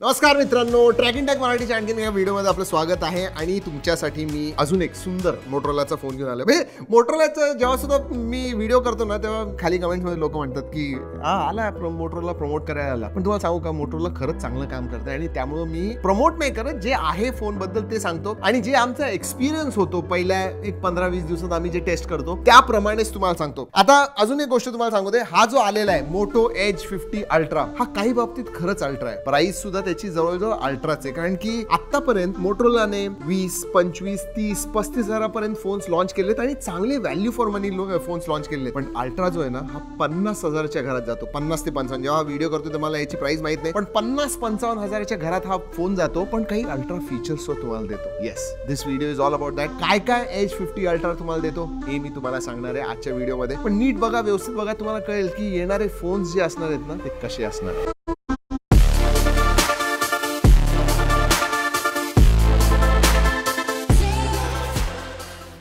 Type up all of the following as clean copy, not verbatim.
नमस्कार मित्रांनो, tracking tag मराठीच्या आणखीन या व्हिडिओमध्ये आपलं स्वागत आहे. आणि तुमच्यासाठी मी अजून एक सुंदर मोटोरोलाचा फोन घेऊन आलो. म्हणजे मोटोरोलाचं जेव्हा सुद्धा मी व्हिडिओ करतो ना, तेव्हा खाली कमेंट्समध्ये लोक म्हणतात की आला मोटोरोला प्रमोट करायला आला. पण तुम्हाला सांगू का, मोटोरोला खरंच चांगलं काम करतं आणि त्यामुळे मी प्रमोट नाही करत, जे आहे फोन बद्दल ते सांगतो आणि जे आमचा एक्सपिरियन्स होतो पहिल्या एक 15-20 दिवसात आम्ही जे टेस्ट करतो त्याप्रमाणेच तुम्हाला सांगतो. आता अजून एक गोष्ट तुम्हाला सांगू दे, हा जो आलेला आहे मोटो एज 50 अल्ट्रा, हा काही बाबतीत खरंच अल्ट्रा आहे. प्राइस सुद्धा त्याची जवळजवळ अल्ट्राच आहे. कारण की आतापर्यंत मोटोरोलाने 20, 25, 30, 35 हजारापर्यंत फोन्स लॉन्च केलेत आणि चांगले value for money phones launch केले. पण अल्ट्रा जो आहे ना, हा 50 हजाराच्या घरात जातो. 50 ते 55. जेव्हा व्हिडिओ करतो तर मला याची प्राइस माहित नाही, पण 50-55 हजाराच्या घरात हा फोन जातो. पण काही अल्ट्रा फीचर्स तुम्हाला देतो. Yes, this video is all about that. काय काय एज 50 अल्ट्रा तुम्हाला देतो हे मी तुम्हाला सांगणार आहे आजच्या व्हिडिओमध्ये. पण नीट बघा, व्यवस्थित बघा, तुम्हाला कळेल की येणारे फोन्स जे असणार आहेत ना, ते कसे असणार आहेत.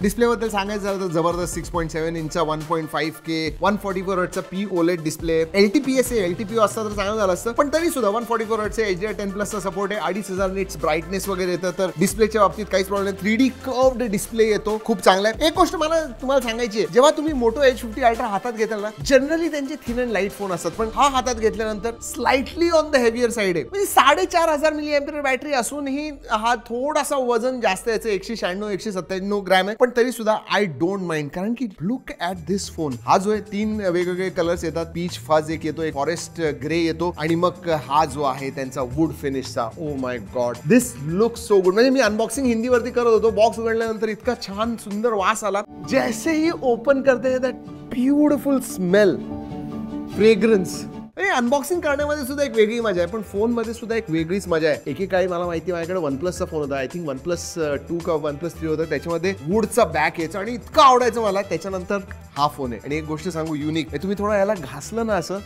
डिस्प्ले बद्दल सांगायचं झालं तर जबरदस्त 6.7 इंचचा 1.5K 144 हर्ट्जचा पी ओलेड डिस्प्ले. LTPS आहे, LTPO असता तर चांगलं झालं असतं, पण तरी सुद्धा 144 हर्ट्जचे HDR10+ चा सपोर्ट आहे. 2500 निट्स ब्राईटनेस वगैरे येतं. तर डिस्प्लेच्या बाबतीत काहीच प्रॉब्लेम नाही. 3D कर्व्ड डिस्प्ले येतो, खूप चांगला आहे. एक गोष्ट मला तुम्हाला सांगायची आहे, जेव्हा तुम्ही मोटो एज 50 अल्ट्रा हातात घेताल ना, जनरली त्यांचे थिन अँड लाईट फोन असतात, पण हा हातात घेतल्यानंतर slightly on the heavier side आहे. म्हणजे 4500 mAh बॅटरी असूनही हा थोडासा वजन जास्त याचं 196-197 ग्रॅम आहे. पण तरी सुद्धा आय डोंट माइंड, कारण की लुक ॲट दिस फोन. हा जो आहे 3 वेगवेगळे कलर्स येतात. पीच फज एक येतो, एक फॉरेस्ट ग्रे येतो आणि मग हा जो आहे त्यांचा वुड फिनिशचा. Oh my God, this look so good. म्हणजे मी अनबॉक्सिंग हिंदीवरती करत होतो, बॉक्स उघडल्यानंतर इतका छान सुंदर वास आला. जैसे ही ओपन करते that beautiful smell, fragrance. Unboxing करण्यामध्ये सुद्धा एक वेगळी मजा आहे, पण फोन मध्ये सुद्धा एक वेगळीच मजा आहे. एकेकाळी मला माहिती, माझ्याकडे OnePlusचा फोन होता, आय थिंक OnePlus 2 का OnePlus 3 होता. त्याच्यामध्ये वुडचा बॅक यायचा आणि इतकं आवडायचं मला. त्याच्यानंतर हा फोन आहे. आणि एक गोष्ट सांगू, युनिक, तुम्ही थोडं याला घासलं ना असं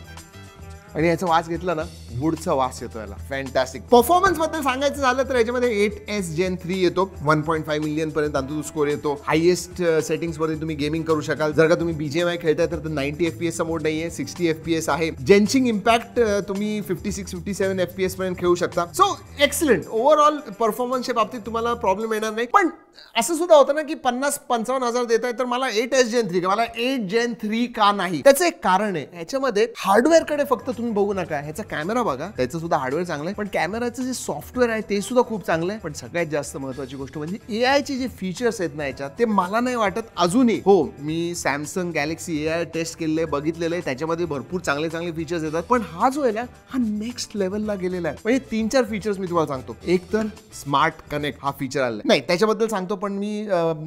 आणि याचा वास घेतला ना, वुडचा वास येतो याला. फॅन्टॅस्टिक. परफॉर्मन्स बद्दल सांगायचं झालं तर याच्यामध्ये 8S Gen 3 येतो. 1.5 मिलियन पर्यंत अंतुतू स्कोर येतो. हायेस्ट सेटिंग्स वरती तुम्ही गेमिंग करू शकाल. जर का तुम्ही BGMI खेळताय तर 90 FPS चा मोड नाहीये, 60 FPS आहे. जेन्सिंग इम्पॅक्ट तुम्ही 56-57 FPS पर्यंत खेळू शकता. So excellent. ओव्हरऑल परफॉर्मन्सच्या बाबतीत तुम्हाला प्रॉब्लेम येणार नाही. पण असं सुद्धा होतं ना की 50-55 हजार देताय, तर मला 8S Gen 3 का, मला 8 Gen 3 का नाही? त्याचं एक कारण आहे. याच्यामध्ये हार्डवेअर कडे फक्त तुम्ही बघू नका, ह्याचा कॅमेरा बघा, त्याचं सुद्धा हार्डवेअर चांगलं आहे, पण कॅमेराचं जे सॉफ्टवेअर आहे ते सुद्धा खूप चांगलं आहे. पण सगळ्यात जास्त महत्त्वाची गोष्ट म्हणजे AI चे जे फीचर्स आहेत ना याच्यात, ते मला नाही वाटत अजूनही. हो, मी सॅमसंग गॅलेक्सी AI टेस्ट केलेलं आहे, बघितलेलं आहे, त्याच्यामध्ये भरपूर चांगले चांगले फीचर्स येतात. पण हा जो आहे ना, हा नेक्स्ट लेवलला गेलेला आहे. म्हणजे 3-4 फीचर्स मी तुम्हाला सांगतो. एक तर स्मार्ट कनेक्ट हा फीचर आलेला नाही, त्याच्याबद्दल सांगतो, पण मी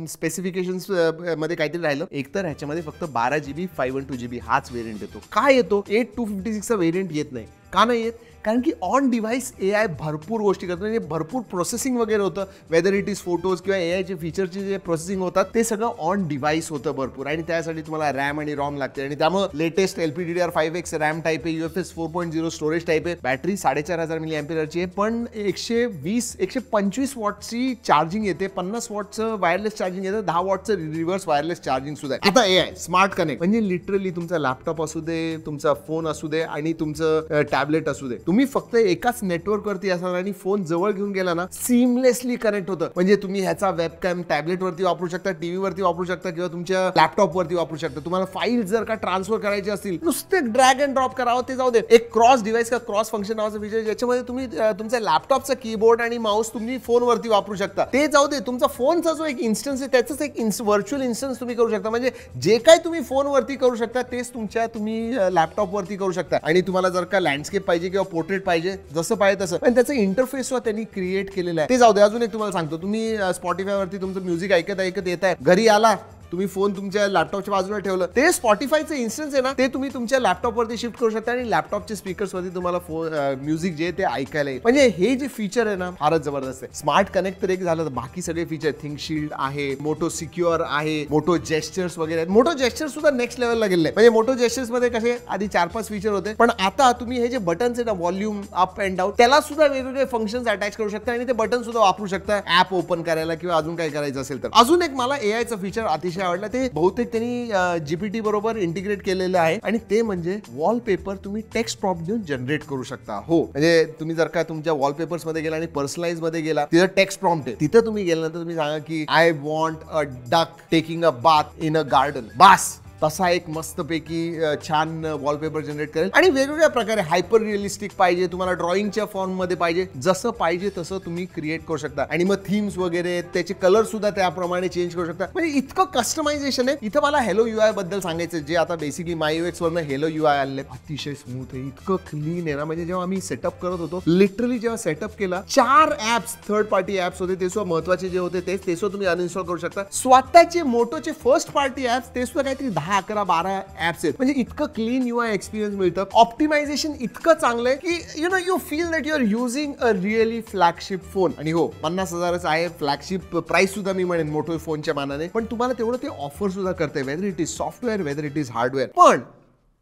स्पेसिफिकेशन्स मध्ये काहीतरी राहिलं. एक तर ह्याच्यामध्ये फक्त 12GB 512GB हाच व्हेरियंट येतो. काय येतो? 8256चा व्हेरियंट येत नाही. का नाही येत? कारण की ऑन डिव्हाइस AI भरपूर गोष्टी करतो, म्हणजे भरपूर प्रोसेसिंग वगैरे होतं. वेदर इट इज फोटोज किंवा AI फीचरचे जे प्रोसेसिंग होतात ते सगळं ऑन डिव्हाइस होतं भरपूर. आणि त्यासाठी तुम्हाला रॅम आणि रॉम लागते. आणि त्यामुळे लेटेस्ट LPDDR5X रॅम टाईप आहे, UFS 4.0 स्टोरेज टाईप आहे. बॅटरी 4500 mAh ची आहे, पण 120-125 वॉटची चार्जिंग येते. 50 वॉटचं वायरलेस चार्जिंग येतं, 10 वॉटचं रिव्हर्स वायरलेस चार्जिंग सुद्धा आहे. आता AI स्मार्ट कनेक्ट म्हणजे लिटरली तुमचा लॅपटॉप असू दे, तुमचा फोन असू दे आणि तुमचं टॅबलेट असू दे, तुम्ही फक्त एकाच नेटवर्क वरती असणार आणि फोन जवळ घेऊन गेला ना, सिमलेसली कनेक्ट होतं. म्हणजे तुम्ही ह्याचा वेबकॅम टॅबलेट वरती वापरू शकता, टीव्ही वरती वापरू शकता किंवा तुमच्या लॅपटॉप वरती वापरू शकता. तुम्हाला फाईल जर का ट्रान्सफर करायची असतील, नुसते ड्रॅग अँड ड्रॉप करावं ते जाऊ दे. एक क्रॉस डिव्हाइस का क्रॉस फंक्शन नावाचं फीचर, ज्याच्यामध्ये तुम्ही तुमच्या लॅपटॉपचा कीबोर्ड आणि माऊस तुम्ही फोन वरती वापरू शकता. ते जाऊ दे, तुमचा फोनचा जो एक इन्स्टन्स आहे त्याचाच एक व्हर्च्युअल इन्स्टन्स तुम्ही करू शकता. म्हणजे जे काय तुम्ही फोन वरती करू शकता तेच तुम्ही लॅपटॉप वरती करू शकता. आणि तुम्हाला जर का लँडस्केप पाहिजे किंवा पोर्ट्रेट पाहिजे, जसं पाहिजे तसं, पण त्याचं इंटरफेस त्यांनी क्रिएट केलेलं आहे. ते जाऊ दे. अजून एक तुम्हाला सांगतो, तुम्ही स्पॉटिफाय वरती तुमचं म्युझिक ऐकत ऐकत येत आहे, घरी आला, तुम्ही फोन तुमच्या लॅपटॉपच्या बाजूला ठेवलं, ते स्पॉटिफायचं इन्स्टन्स आहे ना, ते तुम्ही तुमच्या लॅपटॉपवरती शिफ्ट करू शकता आणि लॅपटॉपच्या स्पीकर्स वरती तुम्हाला फोन म्युझिक जे ते ऐकायला येईल. म्हणजे हे जे फीचर आहे ना, फारच जबरदस्त आहे. स्मार्ट कनेक्ट तर एक झालं, तर बाकी सगळे फीचर, थिंक शील्ड आहे, मोटो सिक्युअर आहे, मोटो जेस्चर्स वगैरे आहेत. मोटो जेस्चर्स सुद्धा नेक्स्ट लेवलला गेले. म्हणजे मोटो जेस्चर्स मध्ये कसे आधी 4-5 फीचर होते, पण आता तुम्ही हे जे बटन्स आहे ना, व्हॉल्यूम अप अँड डाऊन, त्याला सुद्धा वेगवेगळे फंक्शन्स अटॅच करू शकता आणि ते बटन सुद्धा वापरू शकता ऍप ओपन करायला किंवा अजून काय करायचं असेल तर. अजून एक मला AI चं फीचर अतिशय विषय आवडला ते बहुतेक त्यांनी GPT बरोबर इंटिग्रेट केलेलं आहे आणि ते म्हणजे वॉलपेपर तुम्ही टेक्स्ट प्रॉम्प्ट देऊन जनरेट करू शकता. हो, म्हणजे तुम्ही जर का तुमच्या वॉलपेपर्स मध्ये गेला आणि पर्सनलाइज मध्ये गेला, तिथं टेक्स्ट प्रॉम्प्ट आहे, तिथं तुम्ही गेल्यानंतर तुम्ही सांगा की I want a duck taking a bath in a garden, बास तसा एक मस्तपैकी छान वॉलपेपर जनरेट करेल. आणि वेगवेगळ्या प्रकारे हायपर रिअलिस्टिक पाहिजे, तुम्हाला ड्रॉइंगच्या फॉर्म मध्ये पाहिजे, जसं पाहिजे तसं तुम्ही क्रिएट करू शकता. आणि मग थीम्स वगैरे त्याचे कलर सुद्धा त्याप्रमाणे चेंज करू शकता. म्हणजे इतकं कस्टमायझेशन आहे. इथं मला हेलो UI बद्दल सांगायचं, जे आता बेसिकली MyUX वरनं हेलो UI आले, अतिशय स्मूथ आहे, इतकं क्लीन आहे ना. म्हणजे जेव्हा आम्ही सेटअप करत होतो, लिटरली जेव्हा सेटअप केला, 4 ऍप्स थर्ड पार्टी ऍप्स होते, ते सुद्धा महत्वाचे जे होते ते सुद्धा तुम्ही अनइन्स्टॉल करू शकता. स्वतःचे मोटोचे फर्स्ट पार्टी ऍप्स ते सुद्धा काहीतरी 10-11-12 ऍप्स आहेत. म्हणजे इतकं क्लीन UI एक्सपिरियन्स मिळतं. ऑप्टिमायझेशन इतकं चांगलं आहे की you feel that you are using a really flagship phone. आणि हो, 50,000च आहे फ्लॅगशिप प्राइस सुद्धा मी म्हणेन मोटो फोनच्या मानाने, पण तुम्हाला तेवढं ते ऑफर सुद्धा करते, whether it is software, whether it is hardware. पण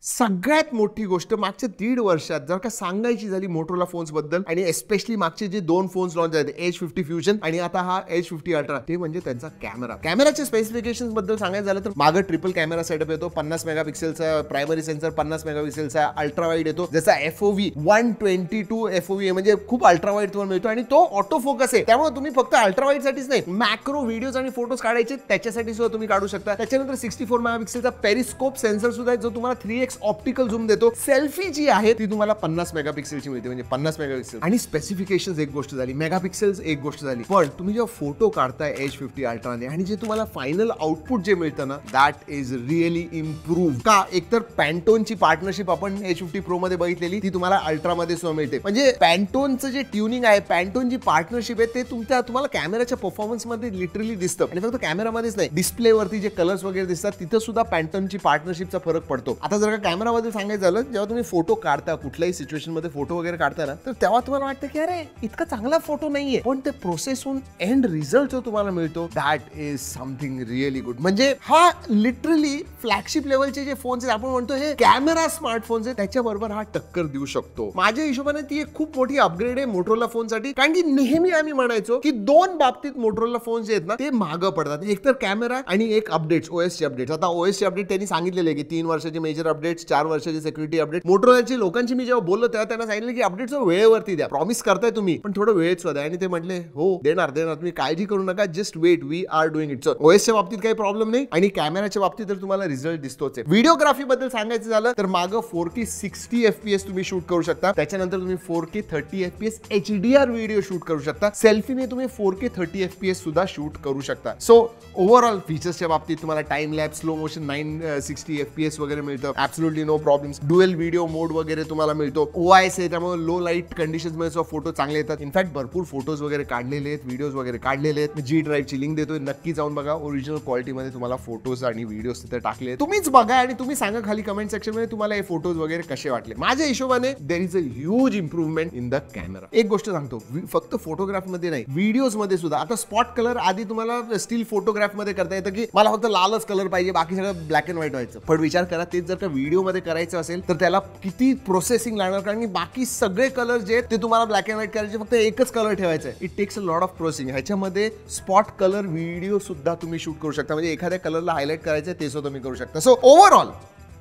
सगळ्यात मोठी गोष्ट मागच्या 1.5 वर्षात जर का सांगायची झाली मोटोरोला फोन्स बद्दल, आणि एस्पेशली मागचे जे 2 फोन्स लॉन्च झाले, H50 फ्युजन आणि आता हा H50 अल्ट्रा, ते म्हणजे त्यांचा कॅमेरा. कॅमेराच्या स्पेसिफिकेशन्स बद्दल सांगायचं झालं तर मागं ट्रिपल कॅमेरा सेटअप येतो, 50 मेगापिक्सेलचा प्रायमरी सेन्सर, 50 मेगापिक्सेलचा अल्ट्रा वाईड येतो, ज्याचा FOV 122 FOV आहे, म्हणजे खूप अल्ट्रा वाईड तुम्हाला मिळतो. आणि तो ऑटो फोकस आहे, त्यामुळे तुम्ही फक्त अल्ट्रा वाईड साठीच नाही, मॅक्रो व्हिडिओज आणि फोटोज काढायचे त्याच्यासाठी सुद्धा तुम्ही काढू शकता. त्याच्यानंतर 64 मेगापिक्सेलचा पेरिस्कोप सेन्सर सुद्धा आहे, जो तुम्हाला 3x ऑप्टिकल झूम देतो. सेल्फी जी आहे ती तुम्हाला 50 मेगापिक्सेलची मिळते, म्हणजे 50 मेगापिक्सेल. आणि स्पेसिफिकेशन्स एक गोष्ट झाली, मेगापिक्सेल्स एक गोष्ट झाली, पण तुम्ही जेव्हा फोटो काढताय H50 अल्ट्राने आणि जे तुम्हाला फायनल आउटपुट जे मिळतं ना, दॅट इज रिअली इम्प्रूव्ह. का, एकतर पॅन्टोनची पार्टनरशिप आपण H50 प्रो मध्ये बघितलेली, ती तुम्हाला अल्ट्रा मध्ये सुद्धा मिळते. म्हणजे पॅन्टोनचं जे ट्युनिंग आहे, पॅन्टोन जी पार्टनरशिप आहे, ते तुम्हाला कॅमेराच्या परफॉर्मन्स मध्ये लिटरली दिसतं. आणि फक्त कॅमेरामध्येच नाही, डिस्प्लेवरती जे कलर्स वगैरे दिसतात तिथं सुद्धा पॅन्टोनची पार्टनरशिपचा फरक पडतो. आता जर का कॅमेरामध्ये सांगायचं झालं, जेव्हा तुम्ही फोटो काढता, कुठल्याही सिच्युएशन मध्ये फोटो वगैरे काढता ना, तर तेव्हा तुम्हाला वाटतं की अरे इतका चांगला फोटो नाहीये, पण ते प्रोसेस होऊन एंड रिझल्ट जो तुम्हाला मिळतो, that is something really good. म्हणजे हा लिटरली फ्लॅगशिप लेवलचे जे फोन्स आहेत, आपण म्हणतो हे कॅमेरा स्मार्टफोन्स आहेत, त्याच्याबरोबर हा टक्कर देऊ शकतो. माझ्या हिशोबाने ती एक खूप मोठी अपग्रेड आहे मोटोरोला फोनसाठी. कारण की नेहमी आम्ही म्हणायचो की 2 बाबतीत मोटोरोला फोन्स जे आहेत ना, ते मागं पडतात, एक तर कॅमेरा आणि एक अपडेट्स, OS चे अपडेट्स. आता OS चे अपडेट त्यांनी सांगितलेले की 3 वर्षाचे मेजर अपडेट्स, 4 वर्षाचे सिक्युरिटी अपडेट. मोटोरोलाच्या लोकांची मी जेव्हा बोललो तेव्हा त्यांना सांगितलं की अपडेट्स वेळेवरती द्या, प्रॉमिस करताय तुम्ही, पण थोडं वेळेत द्या. आणि ते म्हटले हो देणार, तुम्ही काळजी करू नका, just wait, we are doing it. OSच्या बाबतीत काही प्रॉब्लेम नाही, आणि कॅमेराच्या बाबतीत तर तुम्हाला रिझल्ट दिसतोच आहे. व्हिडिओग्राफी बद्दल सांगायचं झालं तर मागं 4K 60 FPS तुम्ही शूट करू शकता, त्याच्यानंतर तुम्ही 4K 30 FPS HDR video shoot करू शकता, सेल्फीने तुम्ही 4K 30 FPS सुद्धा शूट करू शकता. सो ओव्हरऑल फीचर्सच्या बाबतीत तुम्हाला time lapse, slow motion 960 FPS वगैरे मिळतं, absolutely no problems. Dual video mode वगैरे तुम्हाला मिळतो. OIS आहे, त्यामुळे लो लाईट कंडिशन्स मध्ये फोटो चांगले येतात. इनफॅक्ट भरपूर फोटोज वगैरे काढलेले आहेत, व्हिडिओज वगैरे काढलेले आहेत. G ड्राईव्हची लिंक देतोय, नक्की जाऊन बघा. ओरिजिनल क्वालिटीमध्ये तुम्हाला फोटोज आणि व्हिडिओज तिथे टाकले, तुम्हीच बघा आणि तुम्ही सांगा खाली कमेंट सेक्शन मध्ये तुम्हाला हे फोटोज वगैरे कसे वाटले. माझ्या हिशोबाने there is a huge improvement in the camera. एक गोष्ट सांगतो, फक्त फोटोग्राफ मध्ये नाही, व्हिडिओज मध्ये सुद्धा. आता स्पॉट कलर आधी तुम्हाला स्टील फोटोग्राफ मध्ये करता येतं की मला फक्त लालच कलर पाहिजे, बाकी सगळं ब्लॅक अँड व्हाईट व्हायचं. पण विचार करा, तेच जर का व्हिडिओ मध्ये करायचं असेल तर त्याला किती प्रोसेसिंग लागणार, कारण की बाकी सगळे कलर जे ते तुम्हाला ब्लॅक अँड व्हाईट करायचे, फक्त एकच कलर ठेवायचा आहे. It takes a lot of processing. ह्याच्यामध्ये स्पॉट कलर व्हिडिओ सुद्धा तुम्ही शूट करू शकता, म्हणजे एखाद्या कलरला हायलाइट करायचं ते सुद्धा तुम्ही करू शकता. So overall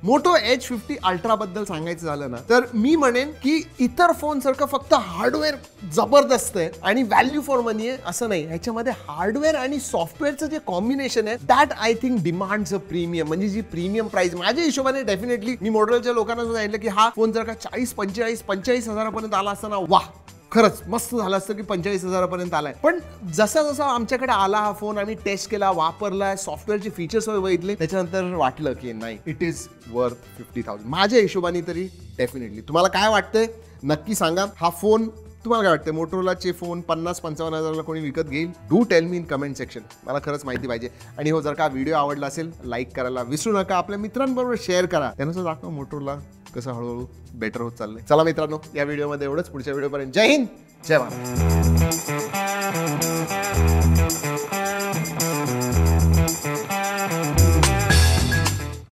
motor H50 ultra बद्दल सांगायचं झालं ना, तर मी म्हणेन की इतर फोन सारखं फक्त हार्डवेअर जबरदस्त आहे आणि व्हॅल्यू फॉर मनी आहे असं नाही. ह्याच्यामध्ये हार्डवेअर आणि सॉफ्टवेअरचं जे कॉम्बिनेशन आहे, that I think demands a premium. म्हणजे जी प्रीमियम प्राइस माझ्या हिशोबाने डेफिनेटली, मी मोटोरोलाच्या लोकांना सांगितलं की हा फोन जर का 40-45 हजारापर्यंत आला असता ना, वाह, खरंच मस्त झालं असतं की 45 हजारापर्यंत आलाय. पण जसा जसा आमच्याकडे आला हा फोन, आम्ही टेस्ट केला, वापरला, सॉफ्टवेअरचे फीचर्स बघितले, त्याच्यानंतर वाटलं की नाही, इट इज वर्थ 50,000 माझ्या हिशोबाने तरी. डेफिनेटली तुम्हाला काय वाटतंय नक्की सांगा. हा फोन तुम्हाला काय वाटतं, मोटोरोलाचे फोन 50-55 हजाराला कोणी विकत घेईल? Do tell me in comment section, मला खरंच माहिती पाहिजे. आणि हो, जर का व्हिडिओ आवडला असेल लाईक करायला विसरू नका, आपल्या मित्रांबरोबर शेअर करा, त्यांना सुद्धा दाखवा मोटोरोला कसं हळूहळू बेटर होत चाललंय. चला मित्रांनो, या व्हिडिओमध्ये एवढंच. पुढच्या व्हिडिओपर्यंत जय हिंद, जय भारत.